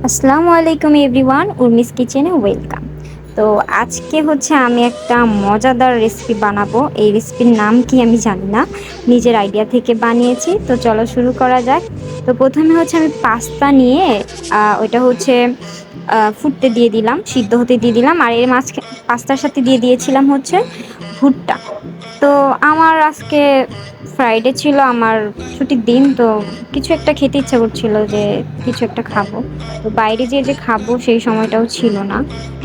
আসসালামু আলাইকুম এভরিওয়ান, উর্মিস কিচেনে ওয়েলকাম। তো আজকে হচ্ছে আমি একটা মজাদার রেসিপি বানাবো। এই রেসিপির নাম কি আমি জানি না, নিজের আইডিয়া থেকে বানিয়েছি। তো চলো শুরু করা যাক। তো প্রথমে হচ্ছে আমি পাস্তা নিয়ে ওইটা হচ্ছে ফুটতে দিয়ে দিলাম, সিদ্ধ হতে দিয়ে দিলাম। আর এর পাস্তার সাথে দিয়ে দিয়েছিলাম হচ্ছে ভুট্টা। তো আমার আজকে ফ্রাইডে ছিল, আমার ছুটির দিন। তো কিছু একটা খেতে ইচ্ছা করছিল, যে কিছু একটা খাবো। তো বাইরে যেয়ে যে খাবো সেই সময়টাও ছিল না।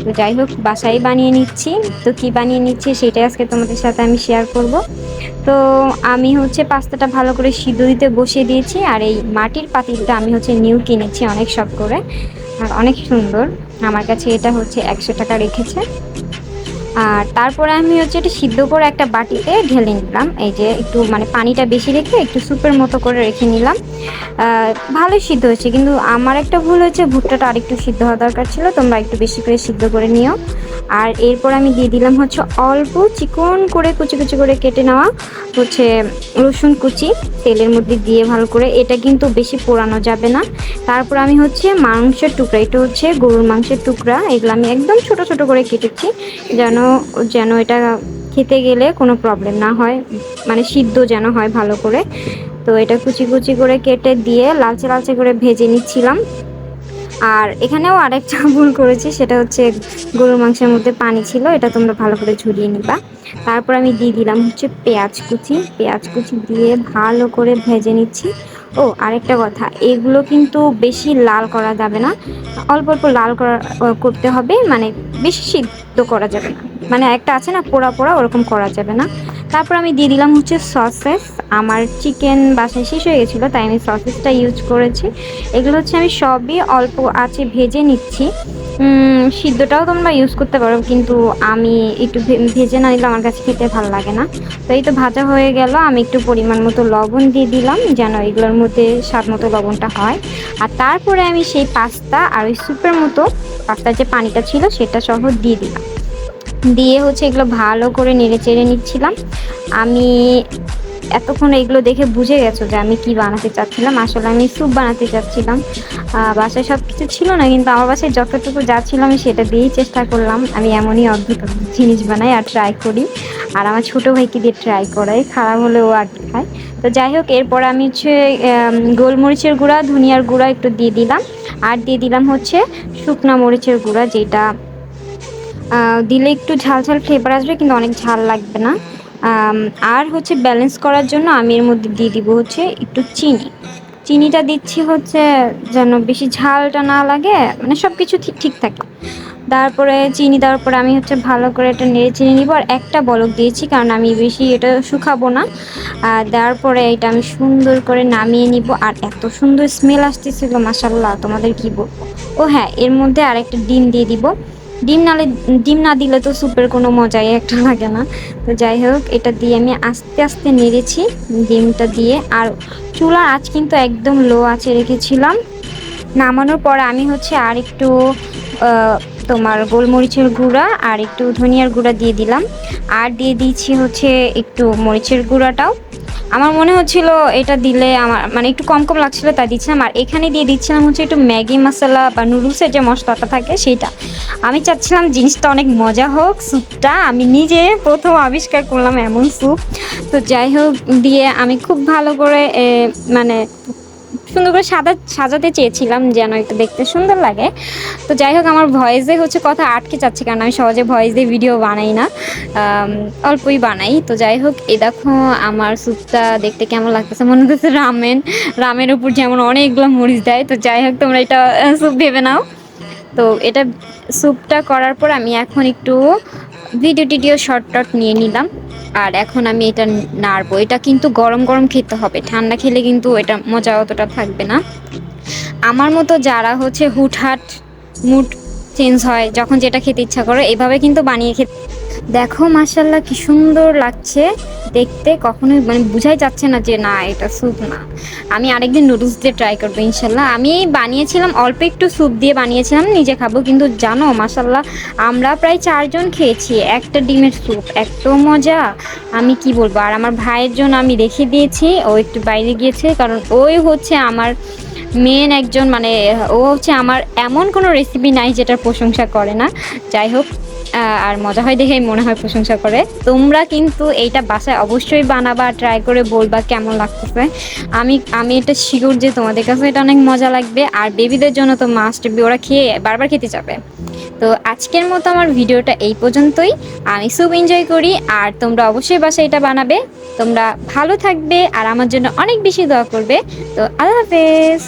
তো যাই হোক, বাসায় বানিয়ে নিচ্ছি। তো কি বানিয়ে নিচ্ছি সেটাই আজকে তোমাদের সাথে আমি শেয়ার করব। তো আমি হচ্ছে পাস্তাটা ভালো করে সিদ্ধ দিতে বসিয়ে দিয়েছি। আর এই মাটির পাতিলটা আমি হচ্ছে নিউ কিনেছি, অনেক শখ করে, আর অনেক সুন্দর। আমার কাছে এটা হচ্ছে 100 টাকা রেখেছে। আর তারপরে আমি হচ্ছে এটা সিদ্ধ করে একটা বাটিতে ঢেলে নিলাম। এই যে একটু মানে পানিটা বেশি রেখে একটু স্যুপের মতো করে রেখে নিলাম। ভালোই সিদ্ধ হয়েছে, কিন্তু আমার একটা ভুল হয়েছে, ভুট্টাটা আরেকটু সিদ্ধ হওয়া দরকার ছিল। তোমরা একটু বেশি করে সিদ্ধ করে নিও। আর এরপর আমি দিয়ে দিলাম হচ্ছে অল্প চিকন করে কুচি কুচি করে কেটে নেওয়া হচ্ছে রসুন কুচি, তেলের মধ্যে দিয়ে ভালো করে। এটা কিন্তু বেশি পোড়ানো যাবে না। তারপর আমি হচ্ছে মাংসের টুকরা, এটা হচ্ছে গরুর মাংসের টুকরা, এগুলো আমি একদম ছোট ছোট করে কেটেছি, যেন যেন এটা খেতে গেলে কোনো প্রবলেম না হয়, মানে সিদ্ধ যেন হয় ভালো করে। তো এটা কুচি কুচি করে কেটে দিয়ে লালচে লালচে করে ভেজে নিচ্ছিলাম। আর এখানেও আরেকটা ভুল করেছি, সেটা হচ্ছে গরুর মাংসের মধ্যে পানি ছিল, এটা তোমরা ভালো করে ঝরিয়ে নিবা। তারপর আমি দিয়ে দিলাম হচ্ছে পেঁয়াজ কুচি, পেঁয়াজ কুচি দিয়ে ভালো করে ভেজে নিচ্ছি। ও আরেকটা কথা, এগুলো কিন্তু বেশি লাল করা যাবে না, অল্প অল্প লাল করতে হবে, মানে বেশি সিদ্ধ করা যাবে না, মানে একটা আছে না পোড়া পোড়া, ওরকম করা যাবে না। তারপর আমি দিয়ে দিলাম হচ্ছে সসেস। আমার চিকেন বাসায় শেষ হয়ে গেছিলো, তাই আমি সসেসটা ইউজ করেছি। এগুলো হচ্ছে আমি সবই অল্প আছে ভেজে নিচ্ছি। সিদ্ধটাও তোমরা ইউজ করতে পারো, কিন্তু আমি একটু ভেজে না নিলে আমার কাছে খেতে ভালো লাগে না। তো এই তো ভাজা হয়ে গেল, আমি একটু পরিমাণ মতো লবণ দিয়ে দিলাম, যেন এগুলোর মধ্যে স্বাদ মতো লবণটা হয়। আর তারপরে আমি সেই পাস্তা আর ওই স্যুপের মতো পাস্তার যে পানিটা ছিল সেটা সহ দিয়ে দিলাম। দিয়ে হচ্ছে এগুলো ভালো করে নেড়ে চেড়ে নিচ্ছিলাম। আমি এতক্ষণ এগুলো দেখে বুঝে গেছো যে আমি কি বানাতে চাচ্ছিলাম। আসলে আমি স্যুপ বানাতে চাচ্ছিলাম। বাসায় সব কিছু ছিল না, কিন্তু আমার বাসায় যতটুকু যা ছিল আমি সেটা দিয়েই চেষ্টা করলাম। আমি এমনই অদ্ভুত জিনিস বানাই আর ট্রাই করি। আর আমার ছোটো ভাইকে দিয়ে ট্রাই করাই, খারাপ হলে ও আর খায়। তো যাই হোক, এরপর আমি হচ্ছে গোলমরিচের গুঁড়া, ধনিয়ার গুঁড়া একটু দিয়ে দিলাম। আর দিয়ে দিলাম হচ্ছে শুকনা মরিচের গুঁড়া, যেটা দিলে একটু ঝাল ঝাল ফ্লেভার আসবে, কিন্তু অনেক ঝাল লাগবে না। আর হচ্ছে ব্যালেন্স করার জন্য আমি এর মধ্যে দিয়ে দিব হচ্ছে একটু চিনি। চিনিটা দিচ্ছি হচ্ছে যেন বেশি ঝালটা না লাগে, মানে সব কিছু ঠিক ঠিক থাকে। তারপরে চিনি দেওয়ার পরে আমি হচ্ছে ভালো করে এটা নেড়ে চিনি নিব। আর একটা বলক দিয়েছি, কারণ আমি বেশি এটা শুকাবো না। আর দেওয়ার পরে এটা আমি সুন্দর করে নামিয়ে নিব। আর এত সুন্দর স্মেল আসতেছিল, মাশাল্লাহ, তোমাদের কি বলবো। ও হ্যাঁ, এর মধ্যে আরেকটা ডিম দিয়ে দিব। ডিম না দিলে তো স্যুপের কোনো মজাই একটা লাগে না। তো যাই হোক, এটা দিয়ে আমি আস্তে আস্তে নেড়েছি ডিমটা দিয়ে। আর চুলার আঁচ কিন্তু একদম লো আঁচে রেখেছিলাম। নামানোর পর আমি হচ্ছে আর একটু তোমার গোলমরিচের গুঁড়া আর একটু ধনিয়ার গুঁড়া দিয়ে দিলাম। আর দিয়ে দিচ্ছি হচ্ছে একটু মরিচের গুঁড়াটাও। আমার মনে হচ্ছিল এটা দিলে আমার মানে একটু কম কম লাগছিল, তাই দিচ্ছিলাম। আর এখানে দিয়ে দিচ্ছিলাম হচ্ছে একটু ম্যাগি মশলা বা নুডলসের যে মশলাটা থাকে সেইটা। আমি চাচ্ছিলাম জিনিসটা অনেক মজা হোক, স্যুপটা আমি নিজে প্রথম আবিষ্কার করলাম এমন স্যুপ। তো যাই হোক, দিয়ে আমি খুব ভালো করে মানে সুন্দর করে সাজাতে চেয়েছিলাম, যেন একটু দেখতে সুন্দর লাগে। তো যাই হোক, আমার ভয়েসে হচ্ছে কথা আটকে যাচ্ছে, কারণ আমি সহজে ভয়েস দিয়ে ভিডিও বানাই না, অল্পই বানাই। তো যাই হোক, এই দেখো আমার স্যুপটা দেখতে কেমন লাগতেছে, মনে হচ্ছে রামের উপর যেমন অনেকগুলো মরিচ দেয়। তো যাই হোক, তোমরা এটা স্যুপ ভেবে নাও। তো এটা স্যুপটা করার পর আমি এখন একটু ভিডিও শর্ট টট নিয়ে নিলাম। আর এখন আমি এটা নাড়বো। এটা কিন্তু গরম গরম খেতে হবে, ঠান্ডা খেলে কিন্তু এটা মজা অতটা থাকবে না। আমার মতো যারা হচ্ছে হুটহাট মুড চেঞ্জ হয় যখন যেটা খেতে ইচ্ছা করে, এভাবে কিন্তু বানিয়ে খেতে দেখো মাশাআল্লাহ কি সুন্দর লাগছে দেখতে, কখনোই মানে বোঝাই যাচ্ছে না যে না এটা স্যুপ না। আমি আরেকদিন নুডলস দিয়ে ট্রাই করবো ইনশাল্লাহ। আমি বানিয়েছিলাম অল্প একটু স্যুপ দিয়ে বানিয়েছিলাম, নিজে খাবো, কিন্তু জানো মাশাআল্লাহ আমরা প্রায় 4 জন খেয়েছি একটা ডিমের স্যুপ, এত মজা আমি কি বলবো। আর আমার ভাইয়ের জন্য আমি রেখে দিয়েছি, ও একটু বাইরে গিয়েছে, কারণ ওই হচ্ছে আমার মেন একজন, মানে ও হচ্ছে আমার এমন কোনো রেসিপি নাই যেটার প্রশংসা করে না। যাই হোক, আর মজা হয় দেখেই মনে হয় প্রশংসা করে। তোমরা কিন্তু এইটা বাসায় অবশ্যই বানাবা, ট্রাই করে বলবা কেমন লাগতেছে। আমি আমি এটা শিওর যে তোমাদের কাছে এটা অনেক মজা লাগবে, আর বেবিদের জন্য তো মাস্ট বি, ওরা খেয়ে বারবার খেতে যাবে। তো আজকের মতো আমার ভিডিওটা এই পর্যন্তই। আমি খুব এনজয় করি, আর তোমরা অবশ্যই বাসায় এটা বানাবে। তোমরা ভালো থাকবে আর আমার জন্য অনেক বেশি দোয়া করবে। তো আল্লাহ হাফেজ।